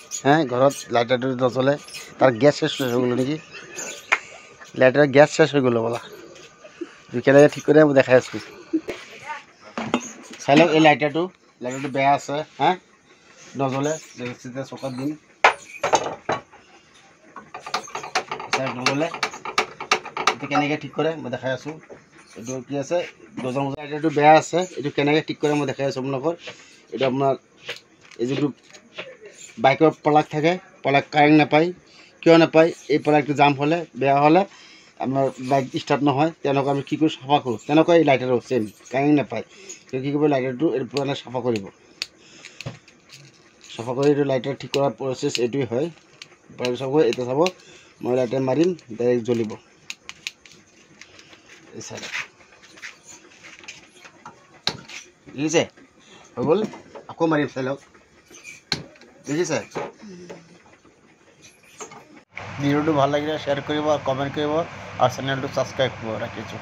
হ্যাঁ ঘৰত লাইটাৰটো নচলে তাৰ গেছ শেষ হৈ গ'ল নেকি লাইটাৰৰ গেছ শেষ হৈ গ'ল বোলা কেনেকৈ ঠিক কৰে মই দেখাই আছোঁ চাই লওক এই লাইটাৰটো বেয়া আছে হা নজ্বলে চিধা চকাত দিম নজ্বলে এতিয়া কেনেকৈ ঠিক কৰে মই দেখাই আছোঁ এইটো কি আছে দৰ্জা মজা লাইটাৰটো বেয়া আছে এইটো কেনেকৈ ঠিক কৰে মই দেখাই আছোঁ আপোনালোকৰ এইটো আপোনাৰ এই যিটো বাইকৰ প্লাগ থাকে প্লাগ কাৰেণ্ট নাপায় কিয় নাপায় এই প্লাগটো জাম হ'লে বেয়া হ'লে আমাৰ বাইক ষ্টাৰ্ট নহয় তেনেকুৱা আমি কি কৰোঁ চাফা কৰোঁ তেনেকুৱা এই লাইটাৰো চেম কাৰেণ্ট নাপায় কি কৰিব লাইটাৰটো এই পুৰণা চাফা কৰিব চাফা কৰি এইটো লাইটাৰ ঠিক কৰাৰ প্ৰচেছ এইটোৱে হয় তাৰপিছত এতিয়া চাব মই লাইটাৰ মাৰিম ডাইৰেক্ট জ্বলিব এই চাই দেখিছে হৈ গ'ল আকৌ মাৰিম চাই লওক দেখিছে ভিডিঅ'টো ভাল লাগিলে শ্বেয়াৰ কৰিব কমেণ্ট কৰিব আৰু চেনেলটো ছাবস্ক্ৰাইব কৰিব ৰাখিছোঁ